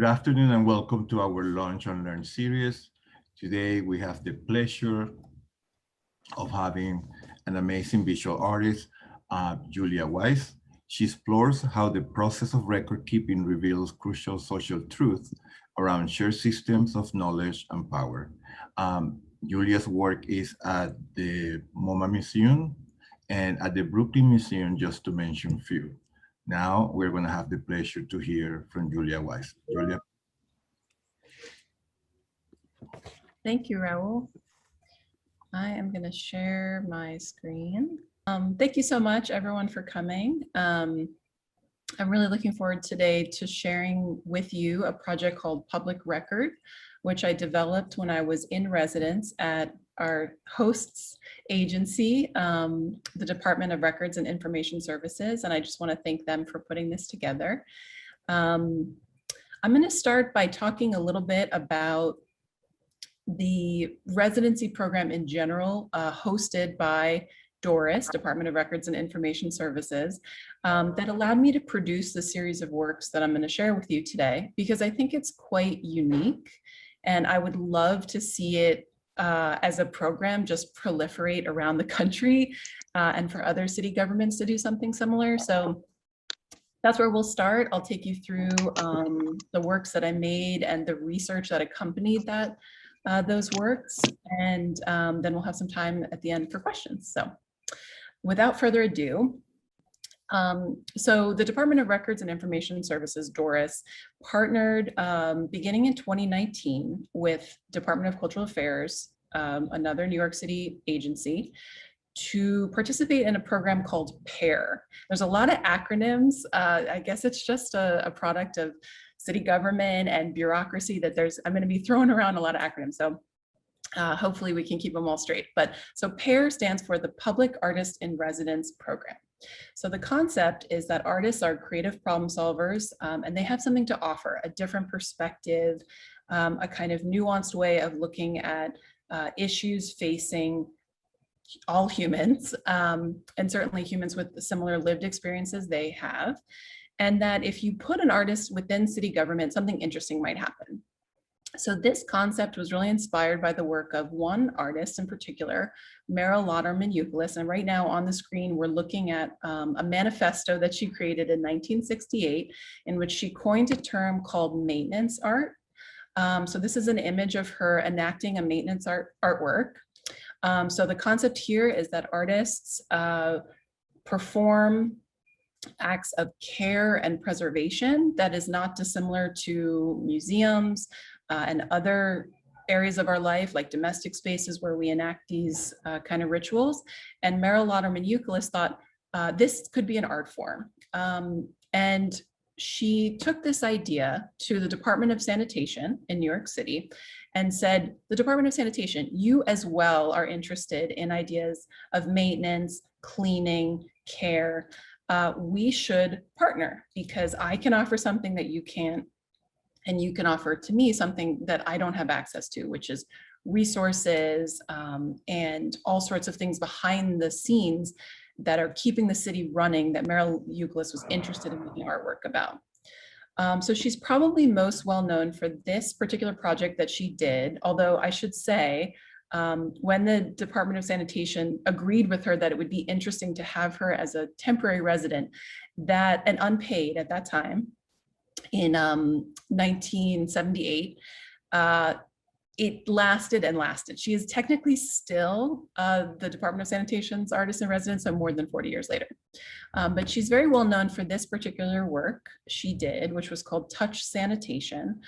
afternoon and welcome to our Lunch and Learn series. Today we have the pleasure of having an amazing visual artist, Julia Weist. She explores how the process of record keeping reveals crucial social truths around shared systems of knowledge and power. Julia's work is at the MoMA Museum and at the Brooklyn Museum, just to mention a few. Now we're going to have the pleasure to hear from Julia Weist. Julia. Thank you, Raul. I am going to share my screen. Thank you so much, everyone, for coming. I'm really looking forward today to sharing with you a project called Public Record, which I developed when I was in residence at our host's agency, the Department of Records and Information Services, and I just want to thank them for putting this together. I'm going to start by talking a little bit about the residency program in general, hosted by DORIS, Department of Records and Information Services, that allowed me to produce the series of works that I'm going to share with you today, because I think it's quite unique, and I would love to see it as a program just proliferate around the country and for other city governments to do something similar. So that's where we'll start. I'll take you through the works that I made and the research that accompanied that those works, and then we'll have some time at the end for questions. So without further ado, so the Department of Records and Information Services, DORIS, partnered beginning in 2019 with Department of Cultural Affairs, another New York City agency, to participate in a program called PEAR. There's a lot of acronyms. I guess it's just a product of city government and bureaucracy that I'm going to be throwing around a lot of acronyms. So hopefully we can keep them all straight. So PEAR stands for the Public Artist in Residence Program. So the concept is that artists are creative problem solvers, and they have something to offer, a different perspective, a kind of nuanced way of looking at issues facing all humans, and certainly humans with similar lived experiences they have. And that if you put an artist within city government, something interesting might happen. So this concept was really inspired by the work of one artist in particular, Meryl Lauderman-Euclid. And right now on the screen, we're looking at a manifesto that she created in 1968, in which she coined a term called maintenance art. So this is an image of her enacting a maintenance artwork. So the concept here is that artists perform acts of care and preservation that is not dissimilar to museums and other areas of our life, like domestic spaces where we enact these kind of rituals. And Meryl Lauderman-Euclid thought this could be an art form. And she took this idea to the Department of Sanitation in New York City and said, the Department of Sanitation, you as well are interested in ideas of maintenance, cleaning, care. We should partner, because I can offer something that you can't, and you can offer to me something that I don't have access to, which is resources and all sorts of things behind the scenes that are keeping the city running that Meryl Euclid was interested in making artwork about. So she's probably most well known for this particular project that she did, although I should say, when the Department of Sanitation agreed with her that it would be interesting to have her as a temporary resident, and unpaid at that time in 1978, it lasted and lasted. She is technically still the Department of Sanitation's artist in residence, so more than 40 years later. But she's very well known for this particular work she did, which was called Touch Sanitation,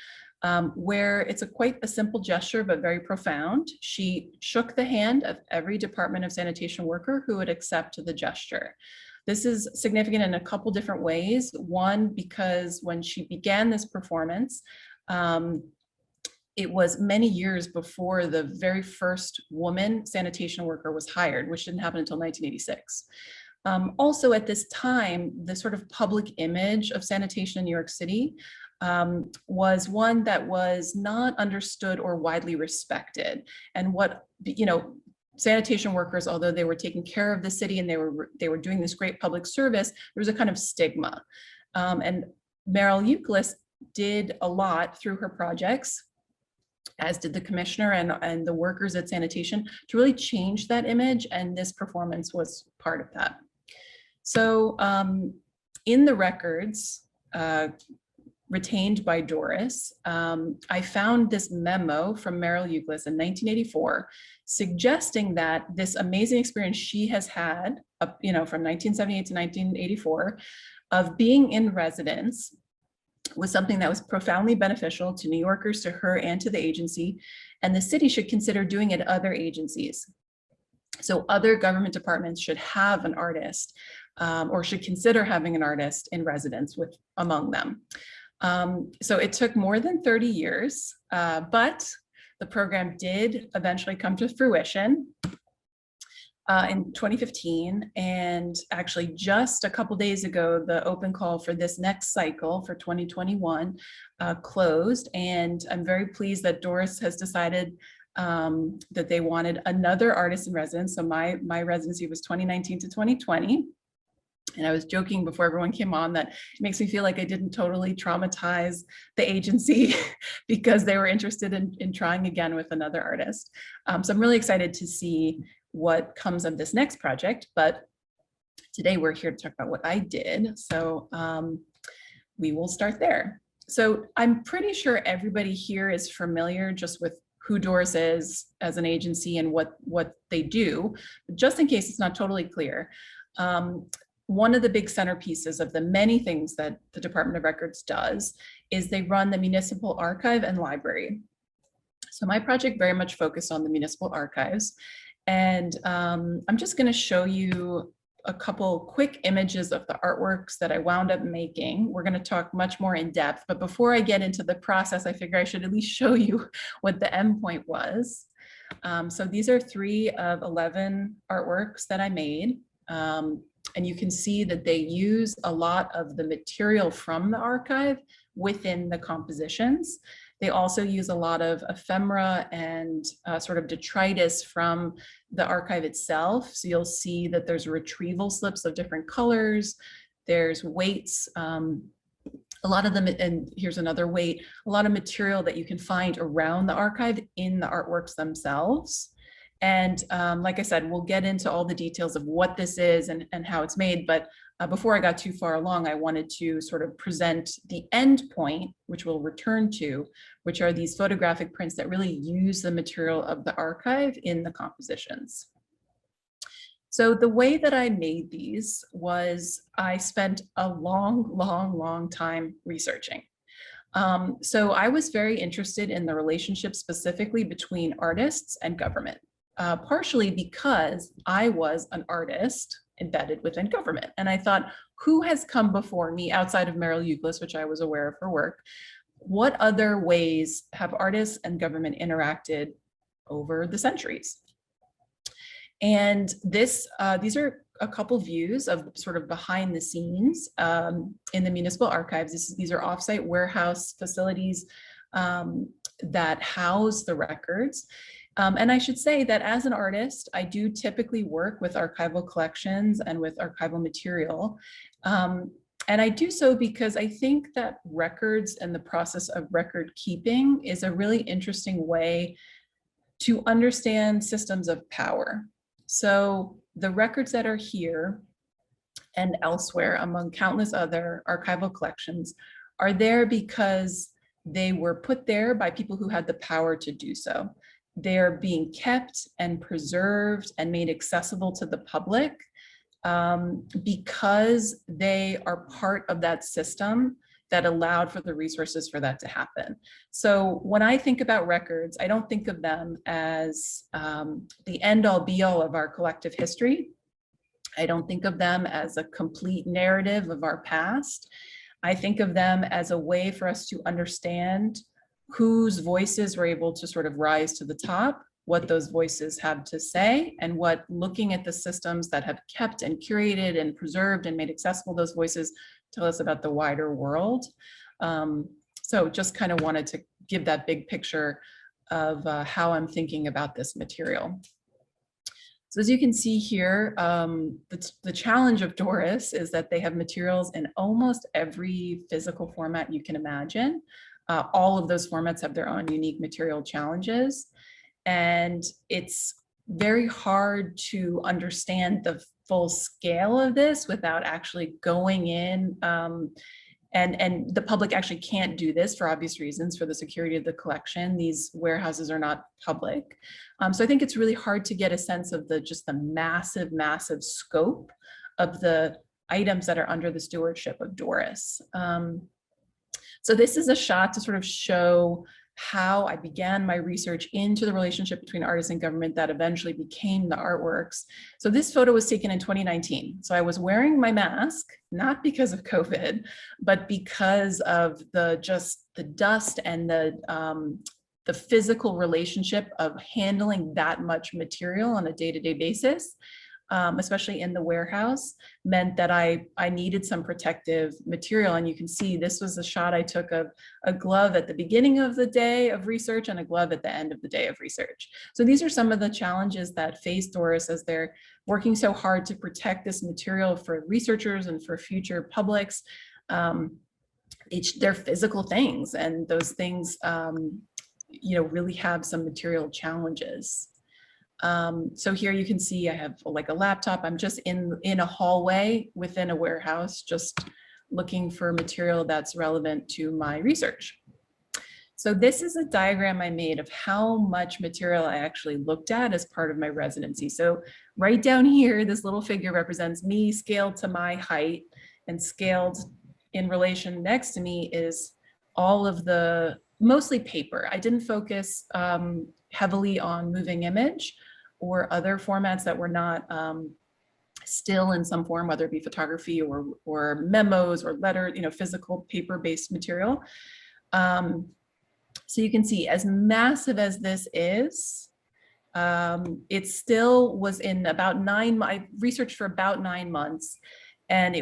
where it's quite a simple gesture, but very profound. She shook the hand of every Department of Sanitation worker who would accept the gesture. This is significant in a couple different ways. One, because when she began this performance, it was many years before the very first woman sanitation worker was hired, which didn't happen until 1986. Also at this time, the sort of public image of sanitation in New York City was one that was not understood or widely respected. And sanitation workers, although they were taking care of the city and they were doing this great public service, there was a kind of stigma. And Meryl Euclid did a lot through her projects, as did the commissioner and the workers at Sanitation, to really change that image, and this performance was part of that. So in the records retained by DORIS, I found this memo from Meryl Euglis in 1984, suggesting that this amazing experience she has had, from 1978 to 1984, of being in residence was something that was profoundly beneficial to New Yorkers, to her, and to the agency, and the city should consider doing it at other agencies. So other government departments should have an artist, or should consider having an artist in residence among them. So it took more than 30 years, but the program did eventually come to fruition in 2015. And actually just a couple days ago, the open call for this next cycle for 2021 closed. And I'm very pleased that DORIS has decided that they wanted another artist in residence. So my residency was 2019 to 2020. And I was joking before everyone came on that it makes me feel like I didn't totally traumatize the agency because they were interested in trying again with another artist. So I'm really excited to see what comes of this next project. But today we're here to talk about what I did. So we will start there. So I'm pretty sure everybody here is familiar just with who DORIS is as an agency and what they do. But just in case it's not totally clear, one of the big centerpieces of the many things that the Department of Records does is they run the Municipal Archive and Library. So my project very much focused on the Municipal Archives. And I'm just going to show you a couple quick images of the artworks that I wound up making. We're going to talk much more in depth, but before I get into the process, I figure I should at least show you what the endpoint was. So these are 3 of 11 artworks that I made. And you can see that they use a lot of the material from the archive within the compositions. They also use a lot of ephemera and sort of detritus from the archive itself. So you'll see that there's retrieval slips of different colors. There's weights, a lot of them, and here's another weight, a lot of material that you can find around the archive in the artworks themselves. And like I said, we'll get into all the details of what this is and how it's made. But before I got too far along, I wanted to sort of present the end point, which we'll return to, which are these photographic prints that really use the material of the archive in the compositions. So the way that I made these was I spent a long time researching. So I was very interested in the relationship specifically between artists and government. Partially because I was an artist embedded within government. And I thought, who has come before me outside of Meryl Euglis, which I was aware of her work? What other ways have artists and government interacted over the centuries? And these are a couple views of sort of behind the scenes in the Municipal Archives. These are offsite warehouse facilities that house the records. And I should say that as an artist, I do typically work with archival collections and with archival material. And I do so because I think that records and the process of record keeping is a really interesting way to understand systems of power. So the records that are here and elsewhere among countless other archival collections are there because they were put there by people who had the power to do so. They're being kept and preserved and made accessible to the public because they are part of that system that allowed for the resources for that to happen. So when I think about records, I don't think of them as the end-all be-all of our collective history. I don't think of them as a complete narrative of our past. I think of them as a way for us to understand whose voices were able to sort of rise to the top, what those voices have to say, and what looking at the systems that have kept and curated and preserved and made accessible those voices tell us about the wider world. So just kind of wanted to give that big picture of how I'm thinking about this material. So as you can see here, the challenge of DORIS is that they have materials in almost every physical format you can imagine. All of those formats have their own unique material challenges. And it's very hard to understand the full scale of this without actually going in. And the public actually can't do this for obvious reasons, for the security of the collection. These warehouses are not public. So I think it's really hard to get a sense of just the massive, massive scope of the items that are under the stewardship of DORIS. So this is a shot to sort of show how I began my research into the relationship between artists and government that eventually became the artworks. So this photo was taken in 2019. So I was wearing my mask, not because of COVID, but because of the dust and the physical relationship of handling that much material on a day-to-day basis. Especially in the warehouse, meant that I needed some protective material. And you can see this was a shot I took of a glove at the beginning of the day of research and a glove at the end of the day of research. So these are some of the challenges that face DORIS as they're working so hard to protect this material for researchers and for future publics. They're physical things, and those things really have some material challenges. So here you can see I have like a laptop. I'm just in a hallway within a warehouse, just looking for material that's relevant to my research. So this is a diagram I made of how much material I actually looked at as part of my residency. So right down here, this little figure represents me scaled to my height, and scaled in relation next to me is all of the, mostly paper. I didn't focus heavily on moving image or other formats that were not still in some form, whether it be photography or memos or letter, physical paper-based material. So you can see, as massive as this is, it still was in about I researched for about 9 months, and I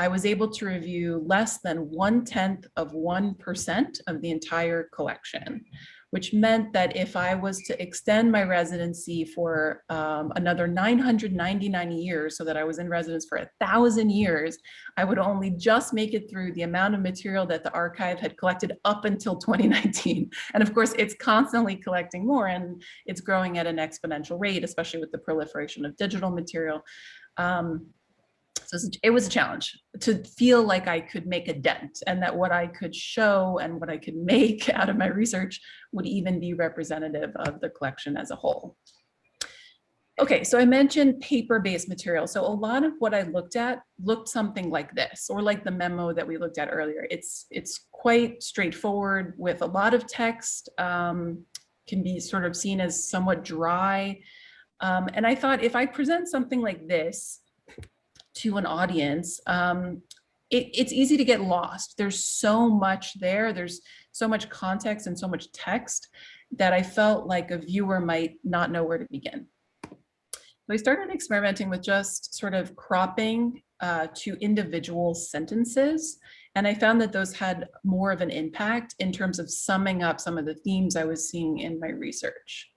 was able to review less than 0.1% of the entire collection, which meant that if I was to extend my residency for another 999 years, so that I was in residence for 1,000 years, I would only just make it through the amount of material that the archive had collected up until 2019. And of course, it's constantly collecting more, and it's growing at an exponential rate, especially with the proliferation of digital material. So it was a challenge to feel like I could make a dent, and that what I could show and what I could make out of my research would even be representative of the collection as a whole. Okay, so I mentioned paper-based material. So a lot of what I looked at looked something like this, or like the memo that we looked at earlier. It's quite straightforward with a lot of text, can be sort of seen as somewhat dry. And I thought, if I present something like this to an audience, it's easy to get lost. There's so much there. There's so much context and so much text that I felt like a viewer might not know where to begin. So I started experimenting with just sort of cropping to individual sentences. And I found that those had more of an impact in terms of summing up some of the themes I was seeing in my research.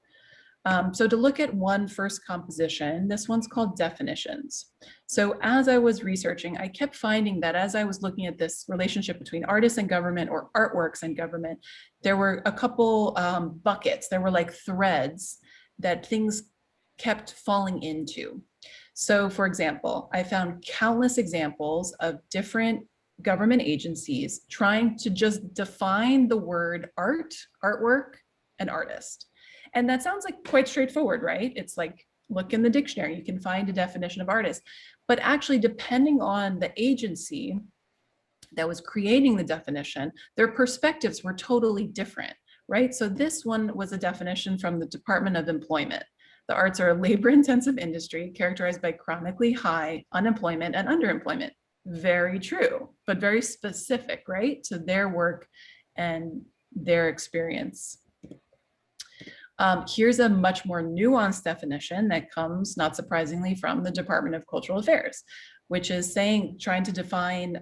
So to look at one first composition, this one's called definitions. So as I was researching, I kept finding that as I was looking at this relationship between artists and government, or artworks and government, there were a couple buckets. There were like threads that things kept falling into. So for example, I found countless examples of different government agencies trying to just define the word art, artwork, and artist. And that sounds like quite straightforward, right? It's like, look in the dictionary, you can find a definition of artist. But actually, depending on the agency that was creating the definition, their perspectives were totally different, right? So this one was a definition from the Department of Employment. The arts are a labor-intensive industry characterized by chronically high unemployment and underemployment. Very true, but very specific, right, to their work and their experience. Here's a much more nuanced definition that comes, not surprisingly, from the Department of Cultural Affairs, which is trying to define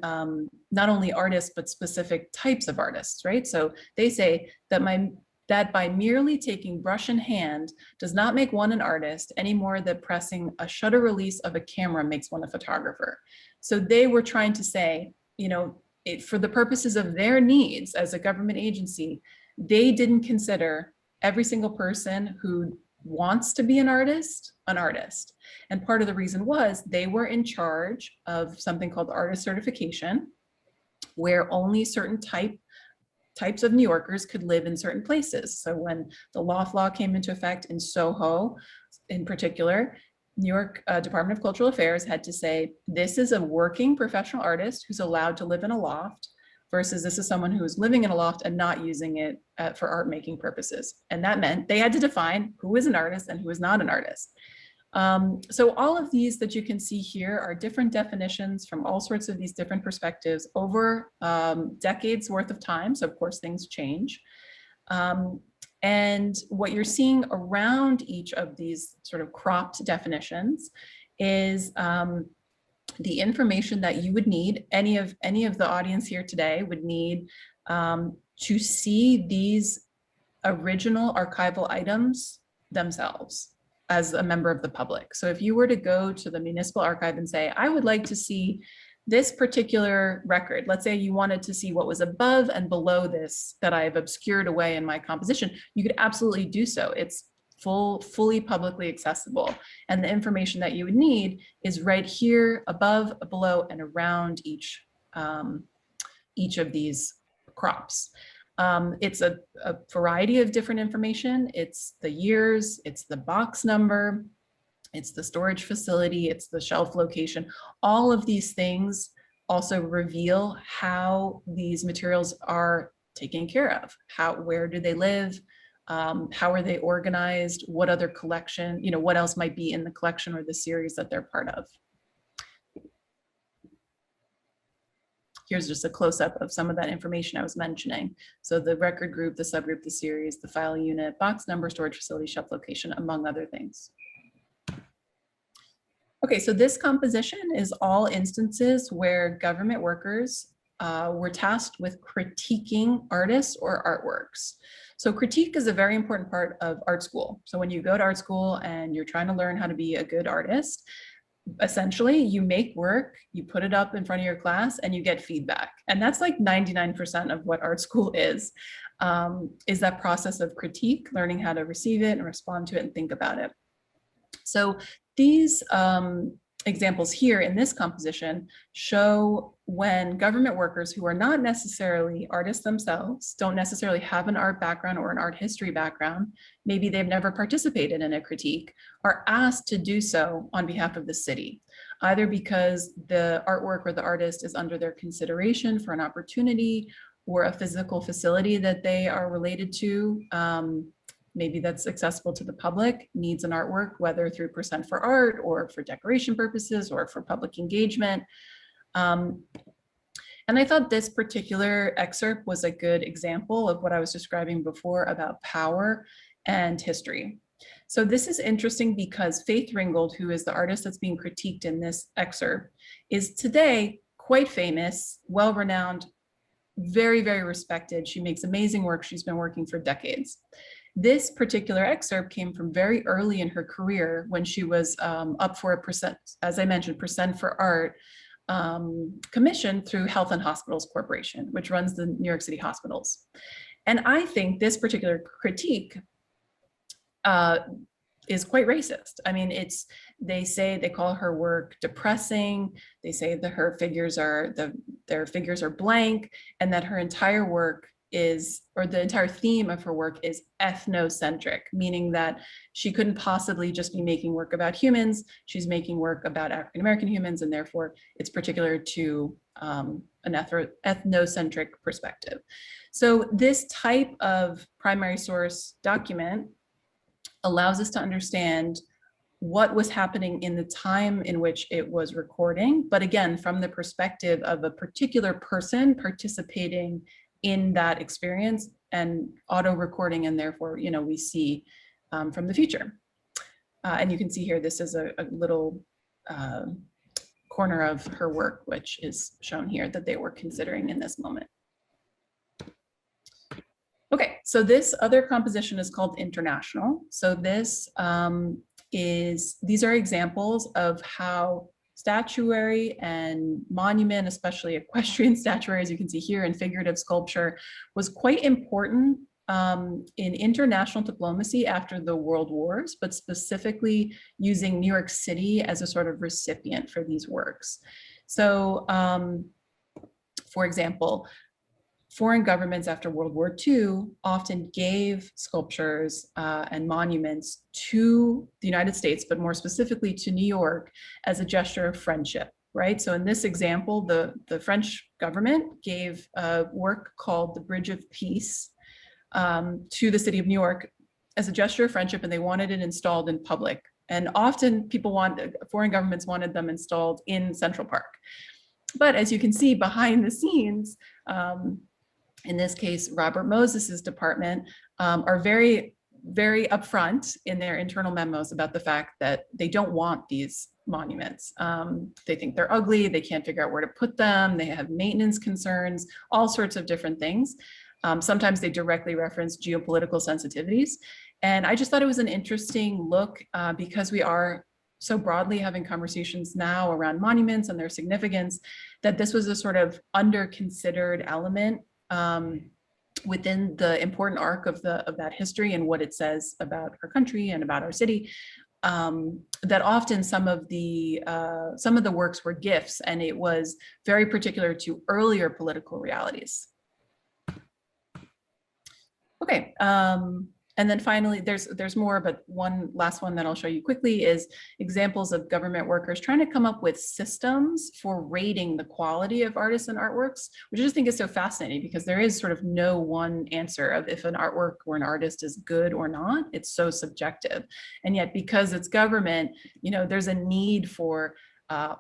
not only artists, but specific types of artists, right? So they say that my that by merely taking brush in hand does not make one an artist any more than pressing a shutter release of a camera makes one a photographer. So they were trying to say, you know, for the purposes of their needs as a government agency, they didn't consider every single person who wants to be an artist. And part of the reason was they were in charge of something called artist certification, where only certain types of New Yorkers could live in certain places. So when the loft law came into effect in Soho, in particular, New York Department of Cultural Affairs had to say, this is a working professional artist who's allowed to live in a loft versus this is someone who is living in a loft and not using it for art making purposes. And that meant they had to define who is an artist and who is not an artist. So all of these that you can see here are different definitions from all sorts of these different perspectives over decades worth of time. So of course things change. And what you're seeing around each of these sort of cropped definitions is the information that you would need, any of the audience here today would need to see these original archival items themselves as a member of the public. So if you were to go to the municipal archive and say, I would like to see this particular record, let's say you wanted to see what was above and below this that I've obscured away in my composition, you could absolutely do so. It's fully publicly accessible. And the information that you would need is right here above, below, and around each of these crops. It's a variety of different information. It's the years, it's the box number, it's the storage facility, it's the shelf location. All of these things also reveal how these materials are taken care of. Where do they live? How are they organized? What other collection, what else might be in the collection or the series that they're part of? Here's just a close-up of some of that information I was mentioning. So the record group, the subgroup, the series, the file unit, box number, storage facility, shelf location, among other things. Okay, so this composition is all instances where government workers were tasked with critiquing artists or artworks. So critique is a very important part of art school. So when you go to art school and you're trying to learn how to be a good artist, essentially you make work, you put it up in front of your class and you get feedback. And that's like 99% of what art school is that process of critique, learning how to receive it and respond to it and think about it. So these examples here in this composition show when government workers who are not necessarily artists themselves, don't necessarily have an art background or an art history background, maybe they've never participated in a critique, are asked to do so on behalf of the city, either because the artwork or the artist is under their consideration for an opportunity or a physical facility that they are related to, maybe that's accessible to the public, needs an artwork, whether through Percent for Art or for decoration purposes or for public engagement. And I thought this particular excerpt was a good example of what I was describing before about power and history. So this is interesting because Faith Ringgold, who is the artist that's being critiqued in this excerpt, is today quite famous, well-renowned, very, very respected. She makes amazing work. She's been working for decades. This particular excerpt came from very early in her career when she was up for a as I mentioned, Percent for Art commission through Health and Hospitals Corporation, which runs the New York City hospitals. And I think this particular critique is quite racist. I mean, they call her work depressing. They say that her figures their figures are blank, and that her entire work the entire theme of her work is ethnocentric, meaning that she couldn't possibly just be making work about humans. She's making work about African-American humans, and therefore it's particular to an ethnocentric perspective. So this type of primary source document allows us to understand what was happening in the time in which it was recording, but again, from the perspective of a particular person participating in that experience and auto recording, and therefore, we see from the future. And you can see here, this is a little corner of her work, which is shown here that they were considering in this moment. Okay, so this other composition is called International. So this these are examples of how statuary and monument, especially equestrian statuary, as you can see here, and figurative sculpture was quite important in international diplomacy after the World Wars, but specifically using New York City as a sort of recipient for these works. So, for example, foreign governments after World War II often gave sculptures and monuments to the United States, but more specifically to New York, as a gesture of friendship, right? So in this example, the French government gave a work called the Bridge of Peace to the city of New York as a gesture of friendship, and they wanted it installed in public. And often foreign governments wanted them installed in Central Park. But as you can see behind the scenes, in this case, Robert Moses's department are very, very upfront in their internal memos about the fact that they don't want these monuments. They think they're ugly, they can't figure out where to put them, they have maintenance concerns, all sorts of different things. Sometimes they directly reference geopolitical sensitivities. And I just thought it was an interesting look because we are so broadly having conversations now around monuments and their significance, that this was a sort of under-considered element within the important arc of that history and what it says about our country and about our city. That often some of the works were gifts, and it was very particular to earlier political realities. Okay, and then finally, there's more, but one last one that I'll show you quickly is examples of government workers trying to come up with systems for rating the quality of artists and artworks, which I just think is so fascinating because there is sort of no one answer of if an artwork or an artist is good or not. It's so subjective. And yet because it's government, you know, there's a need for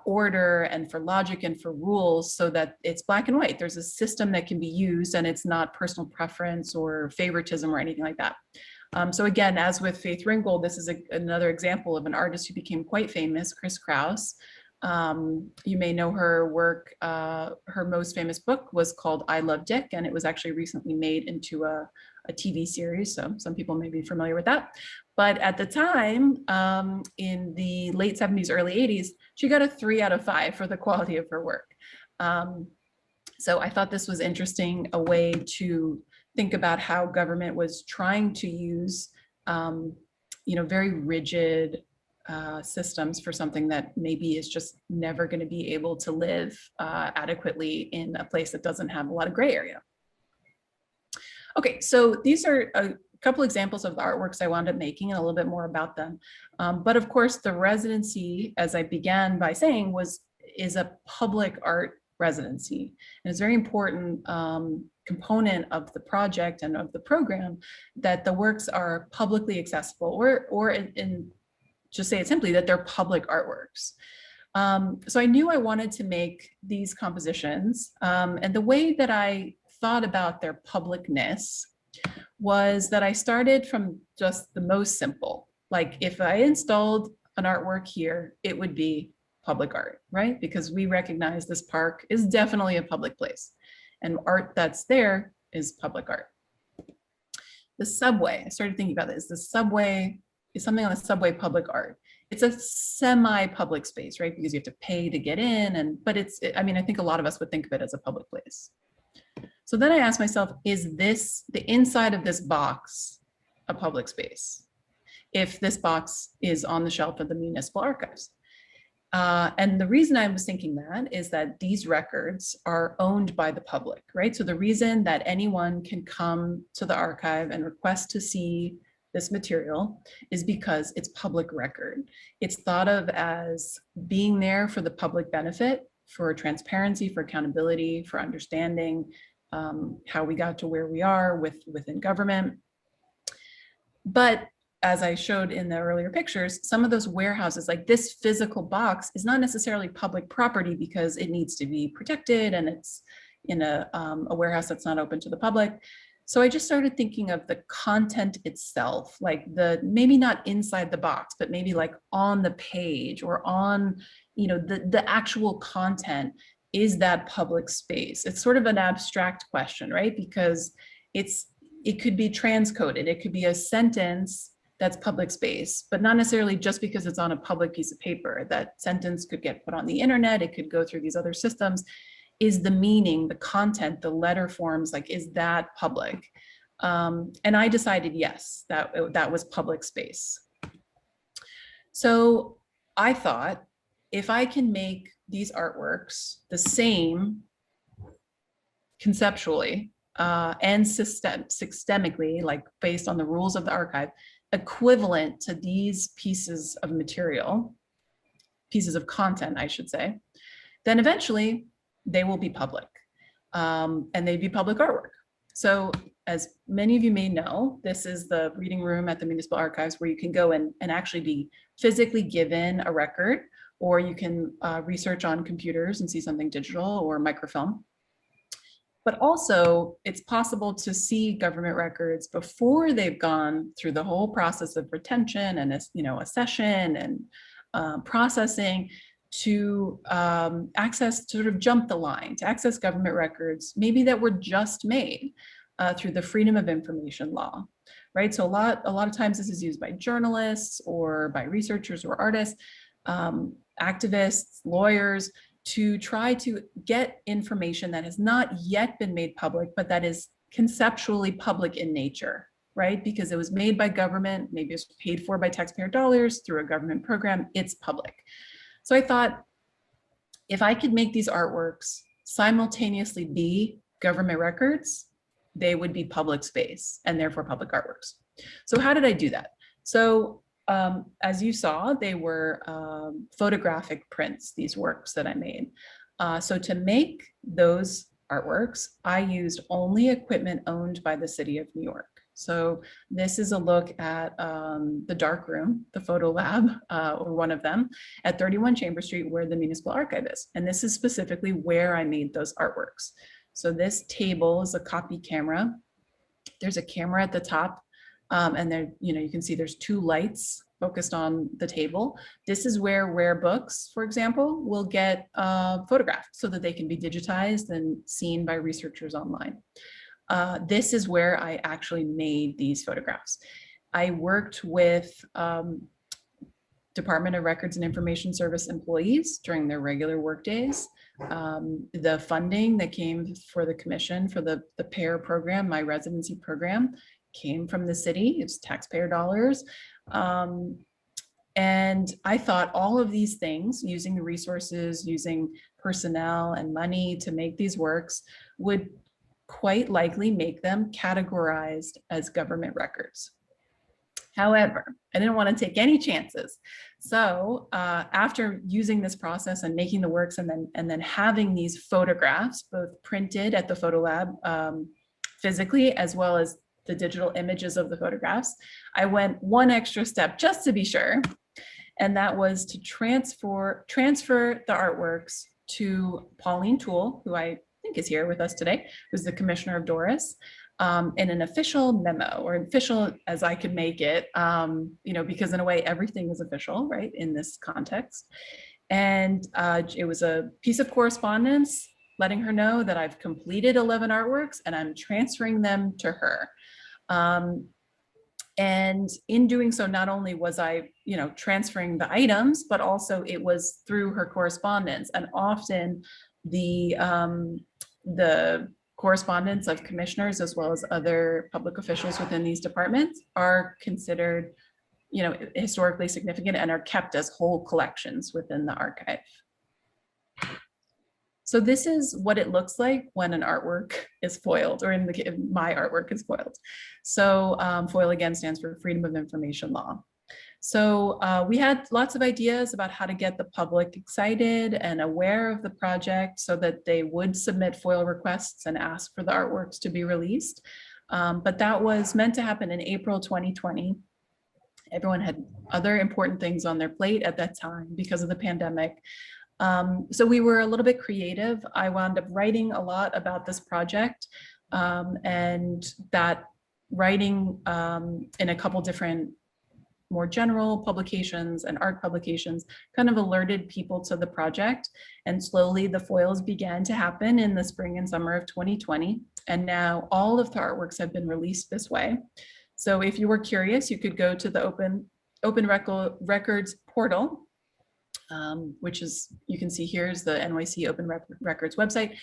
order and for logic and for rules so that it's black and white. There's a system that can be used and it's not personal preference or favoritism or anything like that. So again, as with Faith Ringgold, this is another example of an artist who became quite famous, Chris Kraus. You may know her work. Her most famous book was called I Love Dick, and it was actually recently made into a TV series. So some people may be familiar with that. But at the time, in the late 70s, early 80s, she got a 3 out of 5 for the quality of her work. So I thought this was interesting, a way to think about how government was trying to use, very rigid systems for something that maybe is just never going to be able to live adequately in a place that doesn't have a lot of gray area. Okay, so these are a couple examples of the artworks I wound up making and a little bit more about them. But of course, the residency, as I began by saying, is a public art residency. And it's a very important component of the project and of the program that the works are publicly accessible, or in just say it simply, that they're public artworks. So I knew I wanted to make these compositions, and the way that I thought about their publicness was that I started from just the most simple. Like if I installed an artwork here, it would be public art, right? Because we recognize this park is definitely a public place, and art that's there is public art. The subway, I started thinking about this. The subway is something on the subway public art. It's a semi-public space, right? Because you have to pay to get in, but I think a lot of us would think of it as a public place. So then I asked myself, is the inside of this box a public space? If this box is on the shelf of the Municipal Archives. And the reason I was thinking that is that these records are owned by the public, right? So the reason that anyone can come to the archive and request to see this material is because it's public record. It's thought of as being there for the public benefit, for transparency, for accountability, for understanding how we got to where we are within government. But as I showed in the earlier pictures, some of those warehouses, like this physical box, is not necessarily public property because it needs to be protected and it's in a warehouse that's not open to the public. So I just started thinking of the content itself, like maybe not inside the box, but maybe like on the page or on, the actual content. Is that public space? It's sort of an abstract question, right? Because it's it could be transcoded. It could be a sentence that's public space, but not necessarily just because it's on a public piece of paper. That sentence could get put on the internet. It could go through these other systems. Is the meaning, the content, the letter forms, like, is that public? And I decided, yes, that was public space. So I thought, if I can make these artworks the same conceptually and systemically, like based on the rules of the archive, equivalent to these pieces of material, pieces of content, I should say, then eventually they will be public, and they'd be public artwork. So as many of you may know, this is the reading room at the Municipal Archives where you can go and actually be physically given a record, or you can research on computers and see something digital or microfilm. But also it's possible to see government records before they've gone through the whole process of retention and accession and processing, to access, sort of jump the line, to access government records, maybe that were just made through the Freedom of Information law, right? So a lot of times this is used by journalists or by researchers or artists, activists, lawyers, to try to get information that has not yet been made public, but that is conceptually public in nature, right? Because it was made by government, maybe it's paid for by taxpayer dollars through a government program, it's public. So I thought, if I could make these artworks simultaneously be government records, they would be public space and therefore public artworks. So how did I do that? So as you saw, they were photographic prints, these works that I made. So to make those artworks, I used only equipment owned by the City of New York. So this is a look at the dark room, the photo lab, or one of them, at 31 Chambers Street, where the Municipal Archive is. And this is specifically where I made those artworks. So this table is a copy camera. There's a camera at the top, and there, you can see there's two lights focused on the table. This is where rare books, for example, will get photographed so that they can be digitized and seen by researchers online. This is where I actually made these photographs. I worked with Department of Records and Information Service employees during their regular work days. The funding that came for the commission for the pear program, my residency program, came from the city. It's taxpayer dollars. And I thought all of these things, using the resources, using personnel and money to make these works, would quite likely make them categorized as government records. However, I didn't want to take any chances. So after using this process and making the works and then having these photographs, both printed at the photo lab physically, as well as the digital images of the photographs, I went one extra step just to be sure. And that was to transfer the artworks to Pauline Toole, who I think is here with us today, who's the commissioner of DORIS, in an official memo, or official as I could make it, because in a way everything is official, right, in this context. And it was a piece of correspondence letting her know that I've completed 11 artworks and I'm transferring them to her. And in doing so, not only was I, transferring the items, but also it was through her correspondence. And often the correspondence of commissioners as well as other public officials within these departments are considered, historically significant and are kept as whole collections within the archive. So this is what it looks like when an artwork is foiled, or my artwork is foiled. So FOIL again stands for Freedom of Information Law. So we had lots of ideas about how to get the public excited and aware of the project so that they would submit FOIL requests and ask for the artworks to be released. But that was meant to happen in April 2020. Everyone had other important things on their plate at that time because of the pandemic. So we were a little bit creative. I wound up writing a lot about this project, and that writing in a couple different more general publications and art publications kind of alerted people to the project. And slowly the foils began to happen in the spring and summer of 2020. And now all of the artworks have been released this way. So if you were curious, you could go to the Open Records portal, which is, you can see here is the NYC Open Records website,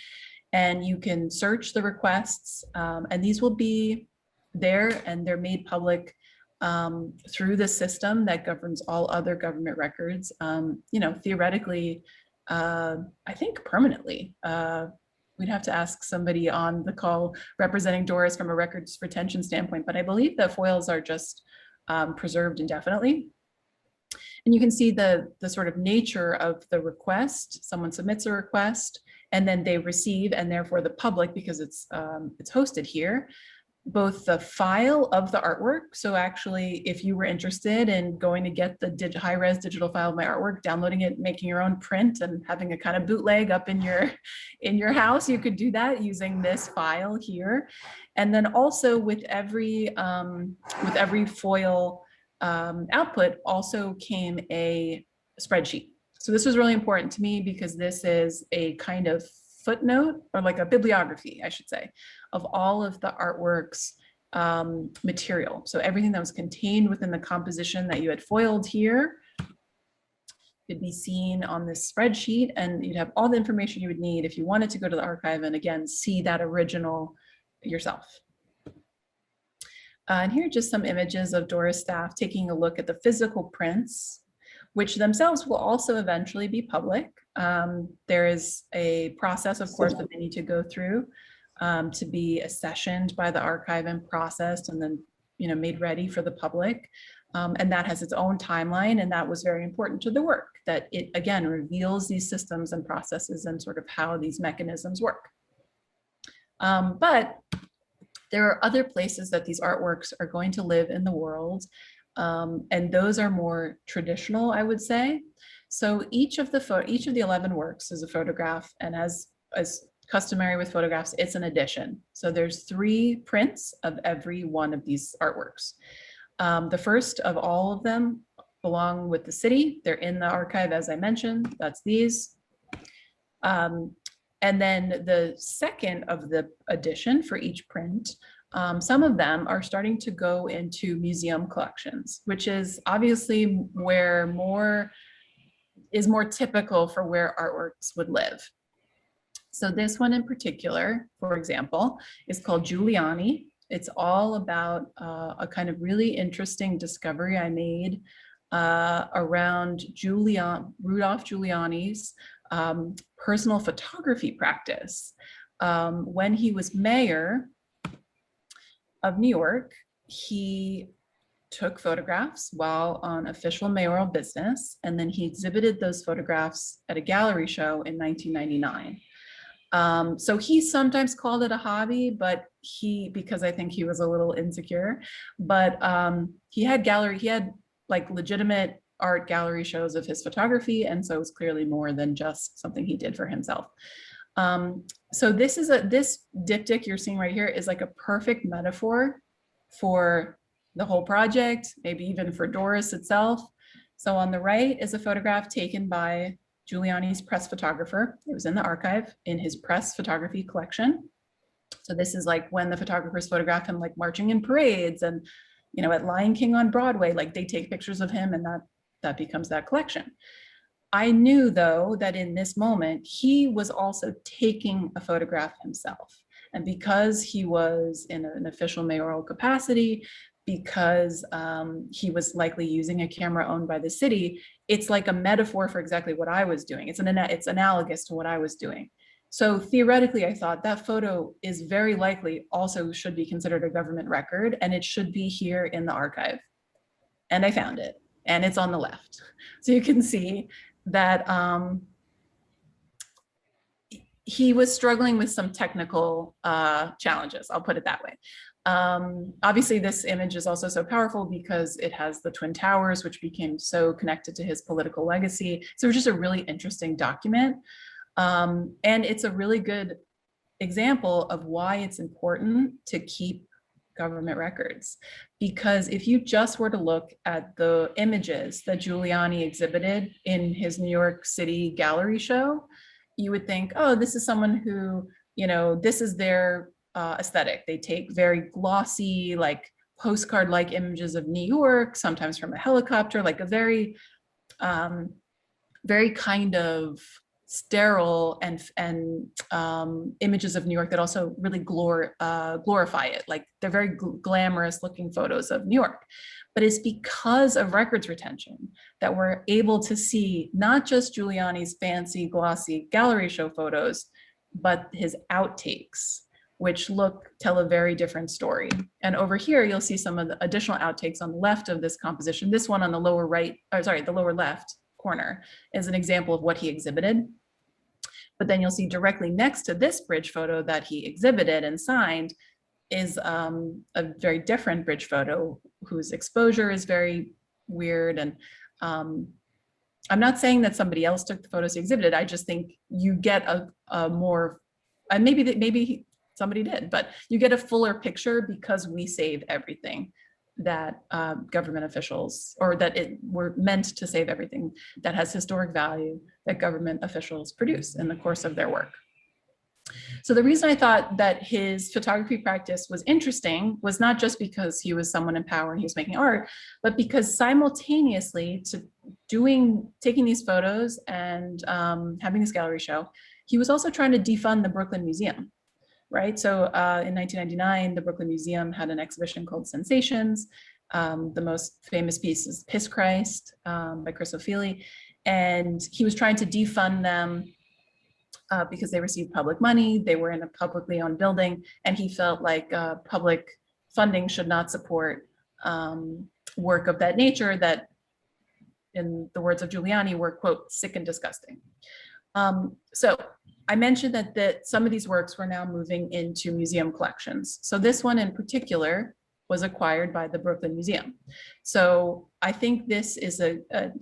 and you can search the requests, and these will be there, and they're made public through the system that governs all other government records, you know, theoretically, I think permanently. We'd have to ask somebody on the call representing DORIS from a records retention standpoint, but I believe that foils are just preserved indefinitely. And you can see the sort of nature of the request. Someone submits a request and then they receive, and therefore the public, because it's hosted here, both the file of the artwork. So actually, if you were interested in going to get the high-res digital file of my artwork, downloading it, making your own print, and having a kind of bootleg up in your house, you could do that using this file here. And then also with every foil output also came a spreadsheet. So this was really important to me because this is a kind of footnote, or like a bibliography, I should say, of all of the artwork's material. So everything that was contained within the composition that you had foiled here could be seen on this spreadsheet, and you'd have all the information you would need if you wanted to go to the archive and again, see that original yourself. And here are just some images of DORIS staff taking a look at the physical prints, which themselves will also eventually be public. There is a process, of course, that they need to go through to be accessioned by the archive and processed and then, you know, made ready for the public. And that has its own timeline, and that was very important to the work, that it, again, reveals these systems and processes and sort of how these mechanisms work. But there are other places that these artworks are going to live in the world, and those are more traditional, I would say. So each of the 11 works is a photograph, and as customary with photographs, it's an edition. So there's 3 prints of every one of these artworks. The first of all of them belong with the city. They're in the archive, as I mentioned. That's these. And then the second of the edition for each print, some of them are starting to go into museum collections, which is obviously where more typical for where artworks would live. So this one in particular, for example, is called Giuliani. It's all about a kind of really interesting discovery I made around Rudolph Giuliani's personal photography practice. When he was mayor of New York, he took photographs while on official mayoral business, and then he exhibited those photographs at a gallery show in 1999. So he sometimes called it a hobby, but because I think he was a little insecure, but he had like legitimate art gallery shows of his photography, and so it was clearly more than just something he did for himself. So this diptych you're seeing right here is like a perfect metaphor for the whole project, maybe even for DORIS itself. So on the right is a photograph taken by Giuliani's press photographer. It was in the archive in his press photography collection. So this is like when the photographers photograph him like marching in parades and, you know, at Lion King on Broadway, like they take pictures of him, and that becomes that collection. I knew though that in this moment, he was also taking a photograph himself. And because he was in an official mayoral capacity, because he was likely using a camera owned by the city, it's like a metaphor for exactly what I was doing. It's analogous to what I was doing. So theoretically, I thought that photo is very likely also should be considered a government record, and it should be here in the archive. And I found it, and it's on the left. So you can see that he was struggling with some technical challenges, I'll put it that way. Obviously, this image is also so powerful because it has the Twin Towers, which became so connected to his political legacy. So it was just a really interesting document. And it's a really good example of why it's important to keep government records. Because if you just were to look at the images that Giuliani exhibited in his New York City gallery show, you would think, oh, this is someone who, you know, this is their aesthetic. They take very glossy, like postcard-like images of New York, sometimes from a helicopter, like a very, very kind of sterile and images of New York that also really glorify it. Like they're very glamorous looking photos of New York. But it's because of records retention that we're able to see not just Giuliani's fancy glossy gallery show photos, but his outtakes, which tell a very different story. And over here, you'll see some of the additional outtakes on the left of this composition. This one on the lower right, or sorry, the lower left corner is an example of what he exhibited. But then you'll see directly next to this bridge photo that he exhibited and signed is a very different bridge photo whose exposure is very weird. And I'm not saying that somebody else took the photos he exhibited. I just think you get a more, and maybe somebody did, but you get a fuller picture because we save everything that government officials, or that were meant to save everything that has historic value that government officials produce in the course of their work. So the reason I thought that his photography practice was interesting was not just because he was someone in power and he was making art, but because simultaneously to taking these photos and having this gallery show, he was also trying to defund the Brooklyn Museum. Right, so in 1999, the Brooklyn Museum had an exhibition called Sensations. The most famous piece is Piss Christ by Chris O'Feely. And he was trying to defund them because they received public money. They were in a publicly owned building, and he felt like public funding should not support work of that nature that, in the words of Giuliani, were, quote, sick and disgusting. So I mentioned that some of these works were now moving into museum collections. So this one in particular was acquired by the Brooklyn Museum. So I think this is a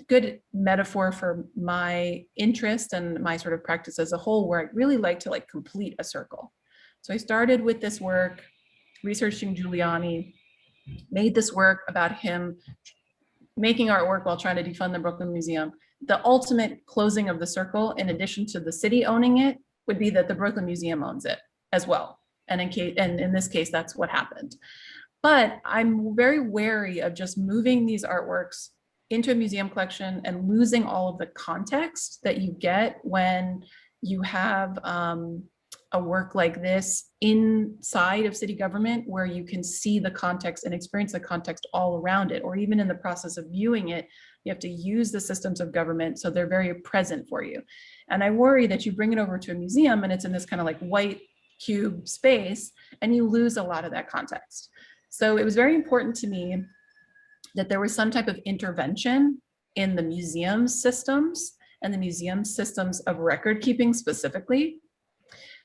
good metaphor for my interest and my sort of practice as a whole, where I really like to like complete a circle. So I started with this work, researching Giuliani, made this work about him making artwork while trying to defund the Brooklyn Museum. The ultimate closing of the circle, in addition to the city owning it, would be that the Brooklyn Museum owns it as well. And in this case, that's what happened. But I'm very wary of just moving these artworks into a museum collection and losing all of the context that you get when you have a work like this inside of city government, where you can see the context and experience the context all around it, or even in the process of viewing it, you have to use the systems of government so they're very present for you. And I worry that you bring it over to a museum and it's in this kind of like white cube space and you lose a lot of that context. So it was very important to me that there was some type of intervention in the museum systems and the museum systems of record keeping specifically.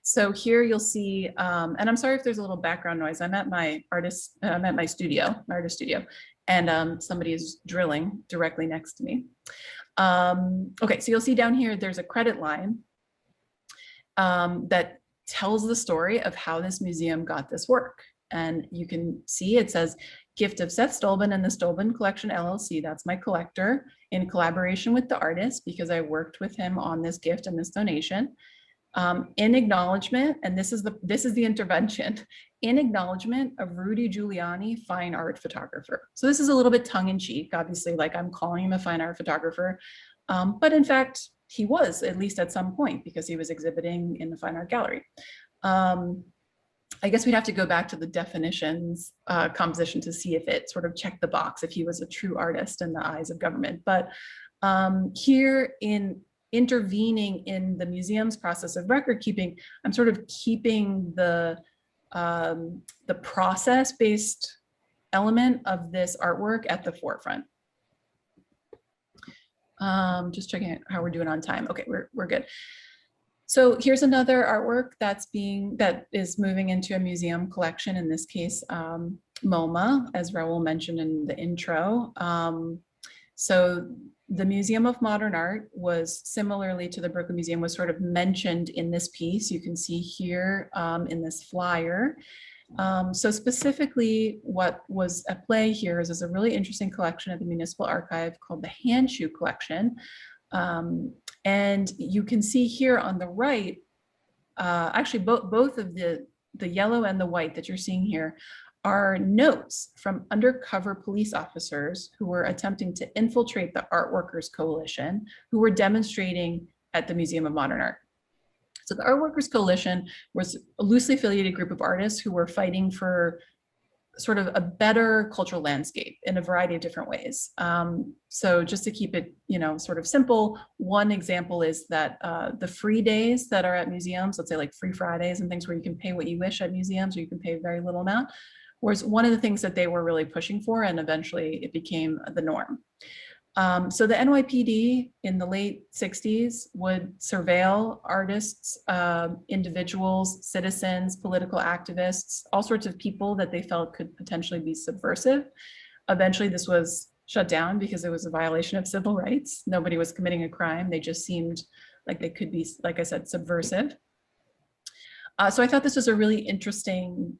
So here you'll see, and I'm sorry if there's a little background noise. I'm at my artist studio, and somebody is drilling directly next to me. Okay, so you'll see down here, there's a credit line that tells the story of how this museum got this work. And you can see it says, gift of Seth Stolben and the Stolben Collection LLC. That's my collector, in collaboration with the artist, because I worked with him on this gift and this donation. In acknowledgement, and this is the intervention, in acknowledgement of Rudy Giuliani, fine art photographer. So this is a little bit tongue in cheek, obviously, like I'm calling him a fine art photographer, but in fact, he was, at least at some point, because he was exhibiting in the Fine Art Gallery. I guess we'd have to go back to the definitions composition to see if it sort of checked the box, if he was a true artist in the eyes of government. But here in intervening in the museum's process of record keeping, I'm sort of keeping the process-based element of this artwork at the forefront. Just checking how we're doing on time. Okay, we're good. So here's another artwork that is moving into a museum collection, in this case, MoMA, as Raul mentioned in the intro. So the Museum of Modern Art was, similarly to the Brooklyn Museum, was sort of mentioned in this piece. You can see here in this flyer. So specifically what was at play here is a really interesting collection at the Municipal Archive called the Handshoe Collection. And you can see here on the right, actually both of the yellow and the white that you're seeing here are notes from undercover police officers who were attempting to infiltrate the Art Workers Coalition, who were demonstrating at the Museum of Modern Art. So the Art Workers Coalition was a loosely affiliated group of artists who were fighting for sort of a better cultural landscape in a variety of different ways. So just to keep it, sort of simple, one example is that the free days that are at museums, let's say like Free Fridays and things where you can pay what you wish at museums, or you can pay a very little amount, was one of the things that they were really pushing for, and eventually it became the norm. So the NYPD in the late 60s would surveil artists, individuals, citizens, political activists, all sorts of people that they felt could potentially be subversive. Eventually this was shut down because it was a violation of civil rights. Nobody was committing a crime. They just seemed like they could be, like I said, subversive. So I thought this was a really interesting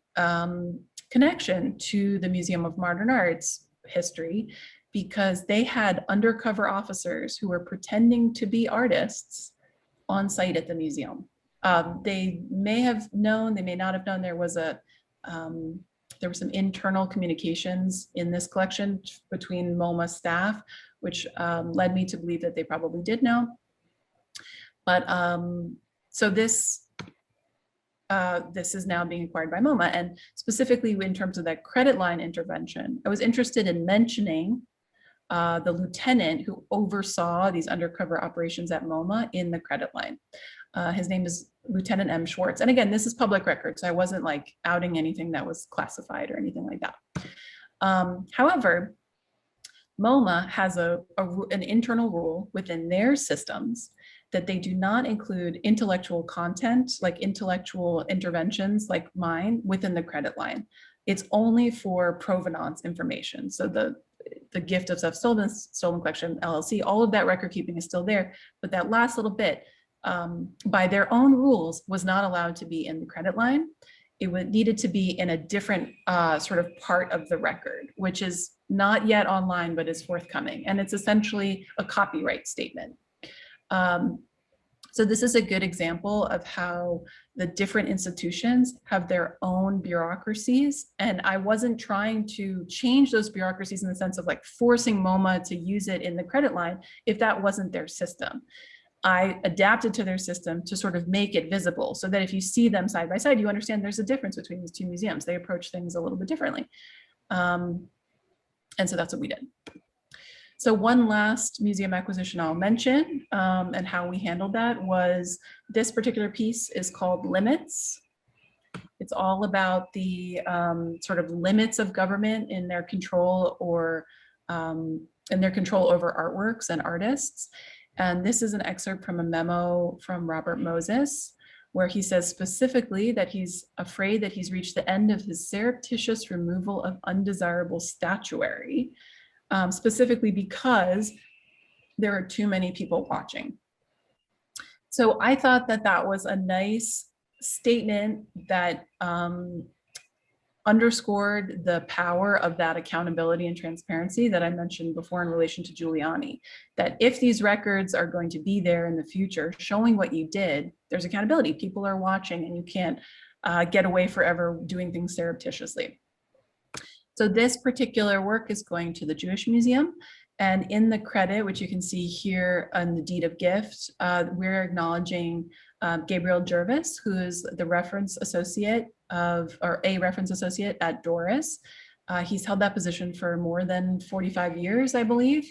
connection to the Museum of Modern Art's history, because they had undercover officers who were pretending to be artists on site at the museum. They may have known, they may not have known, there were some internal communications in this collection between MoMA staff, which led me to believe that they probably did know. But so this is now being acquired by MoMA, and specifically in terms of that credit line intervention, I was interested in mentioning the lieutenant who oversaw these undercover operations at MoMA in the credit line. His name is Lieutenant M. Schwartz. And again, this is public record, so I wasn't like outing anything that was classified or anything like that. However, MoMA has an internal rule within their systems that they do not include intellectual content, like intellectual interventions like mine, within the credit line. It's only for provenance information. So the gift of stuff stolen collection, LLC, all of that record keeping is still there, but that last little bit, by their own rules, was not allowed to be in the credit line. It needed to be in a different sort of part of the record, which is not yet online, but is forthcoming. And it's essentially a copyright statement. So this is a good example of how the different institutions have their own bureaucracies. And I wasn't trying to change those bureaucracies in the sense of like forcing MoMA to use it in the credit line if that wasn't their system. I adapted to their system to sort of make it visible so that if you see them side by side, you understand there's a difference between these two museums. They approach things a little bit differently. And so that's what we did. So one last museum acquisition I'll mention and how we handled that was this particular piece is called Limits. It's all about the sort of limits of government in their control or over artworks and artists. And this is an excerpt from a memo from Robert Moses, where he says specifically that he's afraid that he's reached the end of his surreptitious removal of undesirable statuary. Specifically because there are too many people watching. So I thought that that was a nice statement that underscored the power of that accountability and transparency that I mentioned before in relation to Giuliani, that if these records are going to be there in the future, showing what you did, there's accountability. People are watching and you can't get away forever doing things surreptitiously. So this particular work is going to the Jewish Museum, and in the credit, which you can see here on the deed of gift, we're acknowledging Gabriel Jervis, who is the reference associate or a reference associate at DORIS. He's held that position for more than 45 years, I believe.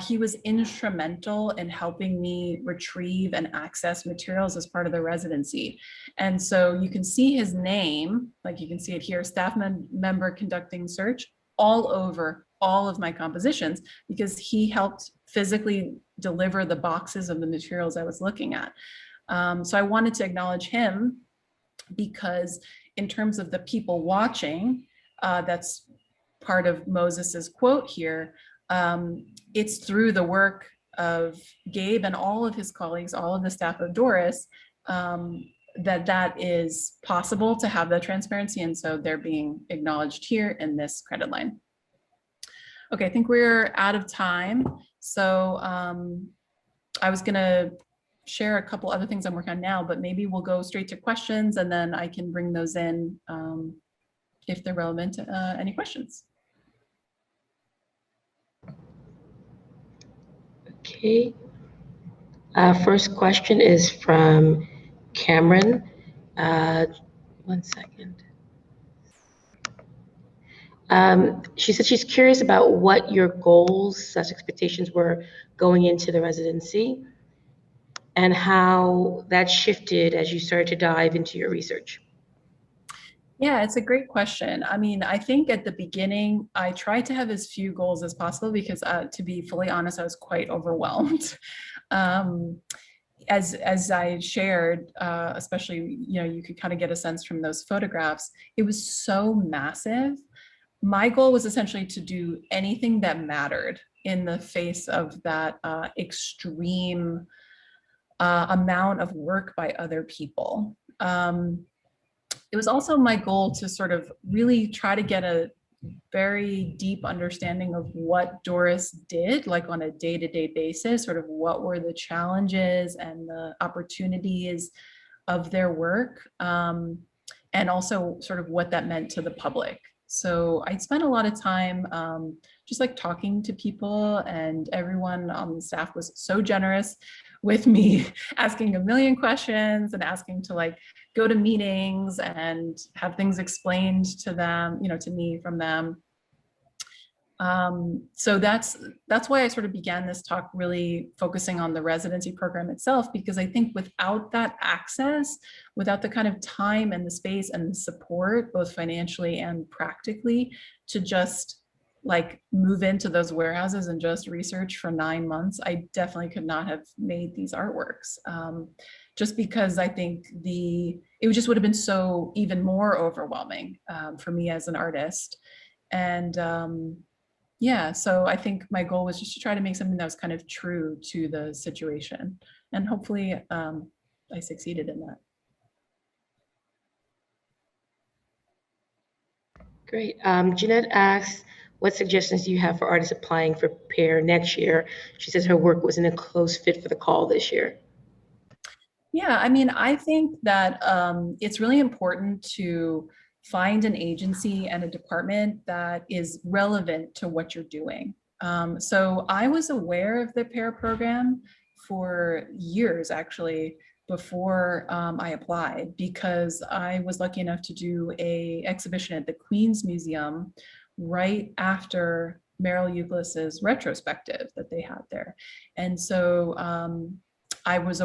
He was instrumental in helping me retrieve and access materials as part of the residency. And so you can see his name, like you can see it here, staff member conducting search, all over all of my compositions, because he helped physically deliver the boxes of the materials I was looking at. So I wanted to acknowledge him because in terms of the people watching, that's part of Moses's quote here, it's through the work of Gabe and all of his colleagues, all of the staff of DORIS, that is possible to have that transparency, and so they're being acknowledged here in this credit line. Okay, I think we're out of time, so I was gonna share a couple other things I'm working on now, but maybe we'll go straight to questions and then I can bring those in if they're relevant. Any questions? Okay. First question is from Cameron. One second. She said she's curious about what your goals / expectations were going into the residency and how that shifted as you started to dive into your research. Yeah, it's a great question. I mean, I think at the beginning, I tried to have as few goals as possible because to be fully honest, I was quite overwhelmed. As I shared, especially, you could kind of get a sense from those photographs, it was so massive. My goal was essentially to do anything that mattered in the face of that extreme amount of work by other people. It was also my goal to sort of really try to get a very deep understanding of what DORIS did, like on a day-to-day basis, sort of what were the challenges and the opportunities of their work, and also sort of what that meant to the public. So I spent a lot of time just like talking to people, and everyone on the staff was so generous with me, asking a million questions and asking to like go to meetings and have things explained to them, to me from them. So that's why I sort of began this talk really focusing on the residency program itself, because I think without that access, without the kind of time and the space and the support, both financially and practically, to just like move into those warehouses and just research for 9 months, I definitely could not have made these artworks. Just because I think it just would have been so even more overwhelming for me as an artist. And yeah, so I think my goal was just to try to make something that was kind of true to the situation. And hopefully I succeeded in that. Great. Jeanette asks, what suggestions do you have for artists applying for pear next year? She says her work wasn't a close fit for the call this year. Yeah, I mean, I think that it's really important to find an agency and a department that is relevant to what you're doing. So I was aware of the pear program for years, actually, before I applied, because I was lucky enough to do an exhibition at the Queen's Museum right after Meryl Euclis's retrospective that they had there. And so I was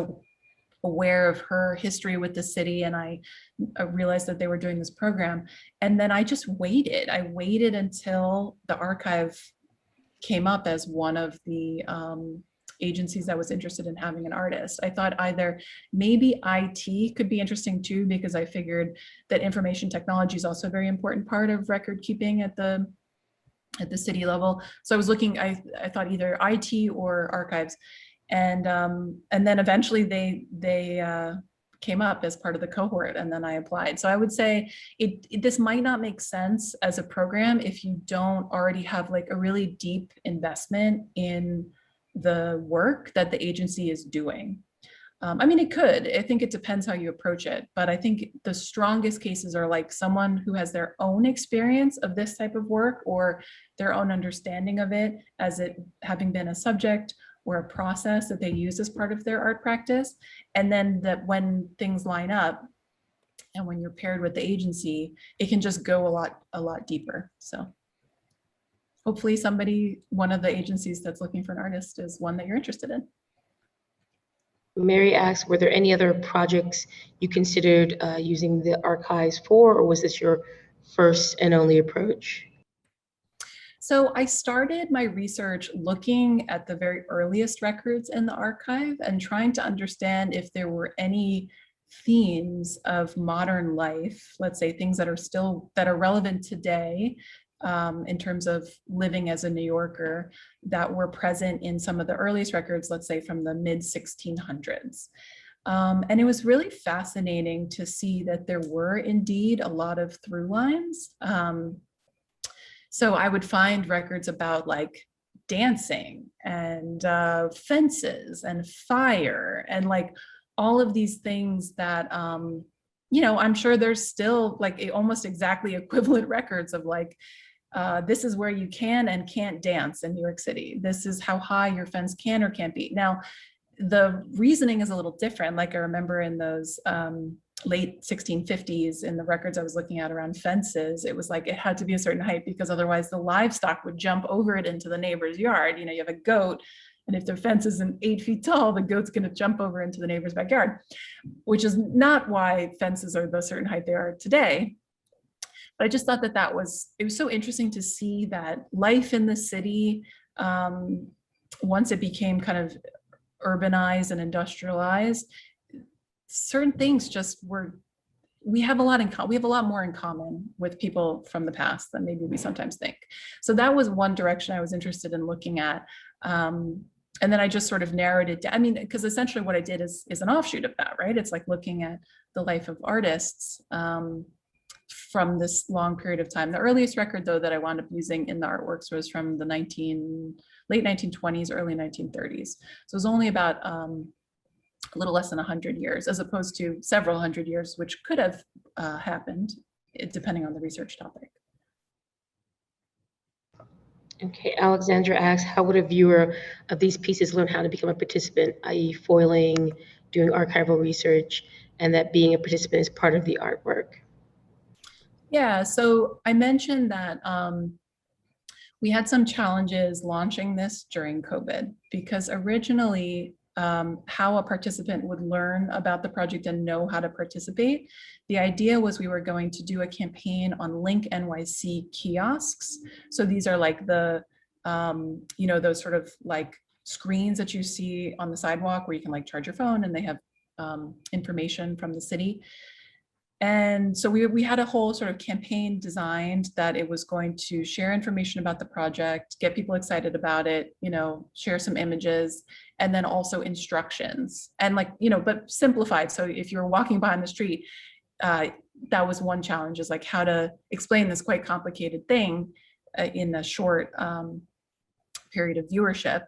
aware of her history with the city, and I realized that they were doing this program. And then I just waited. I waited until the archive came up as one of the agencies that was interested in having an artist. I thought either maybe IT could be interesting too, because I figured that information technology is also a very important part of record keeping at the city level. So I was looking, I thought either IT or archives. And then eventually they came up as part of the cohort, and then I applied. So I would say this might not make sense as a program if you don't already have like a really deep investment in the work that the agency is doing. I mean, it could. I think it depends how you approach it, but I think the strongest cases are like someone who has their own experience of this type of work, or their own understanding of it as it having been a subject or a process that they use as part of their art practice. And then that when things line up and when you're paired with the agency, it can just go a lot deeper. So hopefully one of the agencies that's looking for an artist is one that you're interested in. Mary asks, were there any other projects you considered using the archives for, or was this your first and only approach? So I started my research looking at the very earliest records in the archive and trying to understand if there were any themes of modern life, let's say things that are relevant today in terms of living as a New Yorker, that were present in some of the earliest records, let's say from the mid 1600s. And it was really fascinating to see that there were indeed a lot of through lines. So I would find records about like dancing and fences and fire and like all of these things that, you know, I'm sure there's still like almost exactly equivalent records of like, this is where you can and can't dance in New York City. This is how high your fence can or can't be. Now, the reasoning is a little different. Like I remember in those late 1650s in the records I was looking at around fences, it was like it had to be a certain height because otherwise the livestock would jump over it into the neighbor's yard. You know, you have a goat, and if their fence isn't 8 feet tall, the goat's going to jump over into the neighbor's backyard, which is not why fences are the certain height they are today. But I just thought that it was so interesting to see that life in the city, once it became kind of urbanized and industrialized, certain things just were, we have a lot in common. We have a lot more in common with people from the past than maybe we sometimes think. So that was one direction I was interested in looking at. And then I just sort of narrowed it down. I mean, because essentially what I did is an offshoot of that, right? It's like looking at the life of artists from this long period of time. The earliest record, though, that I wound up using in the artworks was from the late 1920s, early 1930s. So it was only about a little less than 100 years, as opposed to several hundred years, which could have happened, depending on the research topic. Okay, Alexandra asks, how would a viewer of these pieces learn how to become a participant, i.e. foiling, doing archival research, and that being a participant is part of the artwork? Yeah, so I mentioned that we had some challenges launching this during COVID, because originally how a participant would learn about the project and know how to participate. The idea was we were going to do a campaign on Link NYC kiosks. So these are like the, you know, those sort of like screens that you see on the sidewalk where you can like charge your phone and they have information from the city. And so we had a whole sort of campaign designed that it was going to share information about the project, get people excited about it, you know, share some images, and then also instructions, and like, you know, but simplified. So if you're walking by on the street, that was one challenge, is like how to explain this quite complicated thing in a short period of viewership.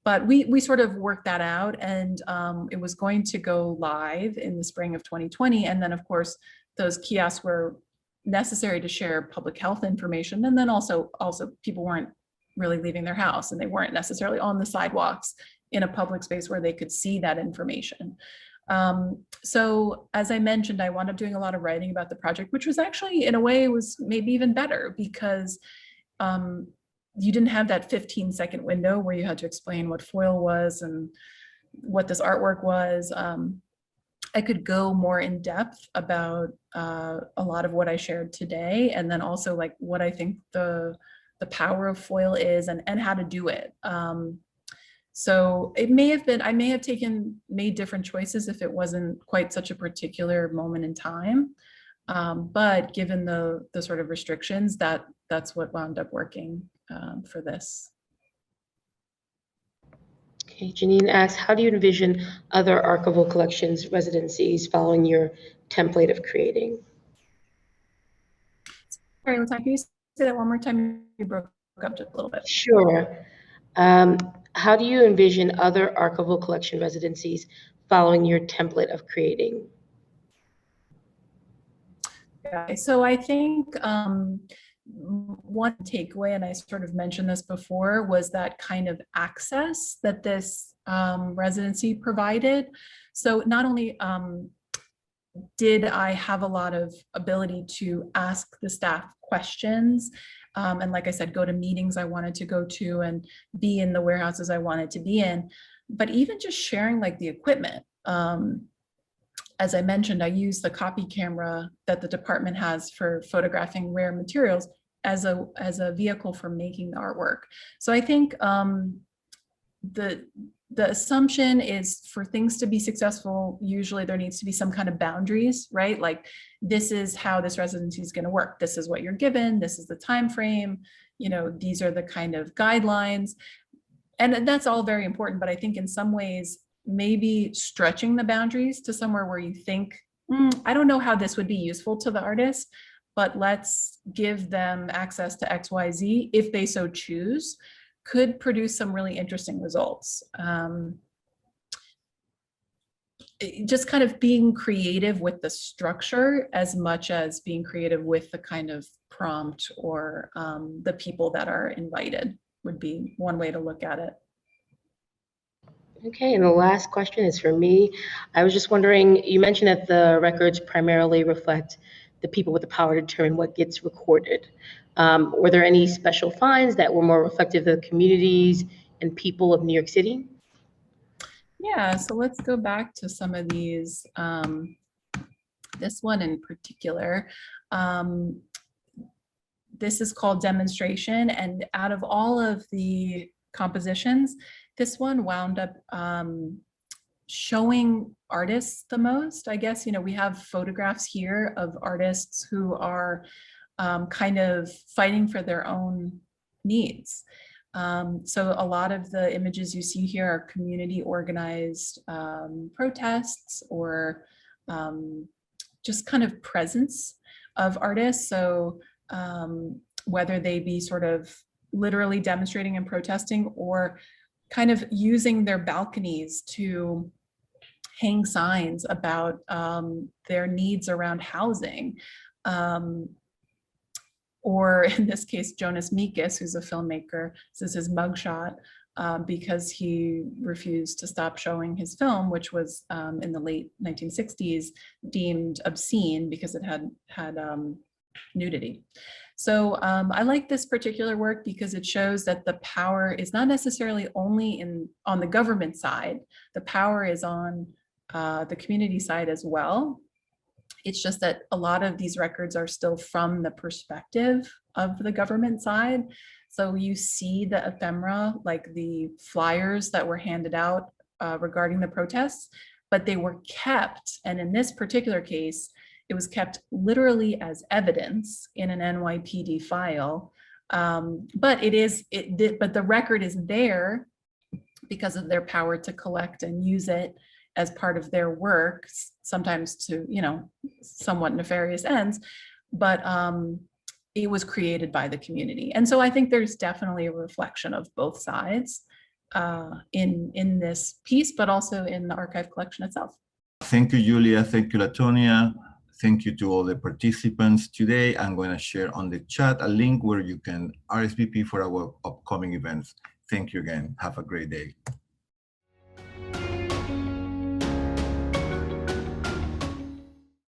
But we sort of worked that out, and it was going to go live in the spring of 2020. And then of course, those kiosks were necessary to share public health information. And then also people weren't really leaving their house, and they weren't necessarily on the sidewalks in a public space where they could see that information. So as I mentioned, I wound up doing a lot of writing about the project, which was actually, in a way, was maybe even better, because you didn't have that 15-second window where you had to explain what foil was and what this artwork was. I could go more in depth about a lot of what I shared today, and then also like what I think the power of foil is and how to do it. So it may have been, I may have made different choices if it wasn't quite such a particular moment in time. But given the sort of restrictions, that's what wound up working for this. Okay, Janine asks, how do you envision other archival collections residencies following your template of creating? Sorry, Latan, can you say that one more time? You broke up just a little bit. Sure. How do you envision other archival collection residencies following your template of creating? Okay, so I think one takeaway, and I sort of mentioned this before, was that kind of access that this residency provided. So not only did I have a lot of ability to ask the staff questions, and like I said, go to meetings I wanted to go to and be in the warehouses I wanted to be in, but even just sharing like the equipment. As I mentioned, I use the copy camera that the department has for photographing rare materials as a vehicle for making the artwork. So I think the assumption is, for things to be successful, usually there needs to be some kind of boundaries, right? Like, this is how this residency is going to work. This is what you're given. This is the time frame. You know, these are the kind of guidelines. And that's all very important. But I think in some ways, maybe stretching the boundaries to somewhere where you think, I don't know how this would be useful to the artist, but let's give them access to XYZ if they so choose, could produce some really interesting results. Just kind of being creative with the structure as much as being creative with the kind of prompt or the people that are invited would be one way to look at it. Okay, and the last question is for me. I was just wondering, you mentioned that the records primarily reflect the people with the power to determine what gets recorded. Were there any special finds that were more reflective of the communities and people of New York City? Yeah, so let's go back to some of these. This one in particular. This is called Demonstration, and out of all of the compositions, this one wound up showing artists the most, I guess. You know, we have photographs here of artists who are kind of fighting for their own needs. So a lot of the images you see here are community organized protests or just kind of presence of artists. So whether they be sort of literally demonstrating and protesting or kind of using their balconies to hang signs about their needs around housing. Or in this case, Jonas Mekas, who's a filmmaker, this is his mugshot because he refused to stop showing his film, which was in the late 1960s deemed obscene because it had nudity. So I like this particular work because it shows that the power is not necessarily only on the government side. The power is on the community side as well. It's just that a lot of these records are still from the perspective of the government side. So you see the ephemera, like the flyers that were handed out regarding the protests, but they were kept. And in this particular case, it was kept literally as evidence in an NYPD file. But the record is there because of their power to collect and use it as part of their work, sometimes to, you know, somewhat nefarious ends, but it was created by the community. And so I think there's definitely a reflection of both sides in this piece, but also in the archive collection itself. Thank you, Julia. Thank you, Latonia. Thank you to all the participants today. I'm going to share on the chat a link where you can RSVP for our upcoming events. Thank you again. Have a great day.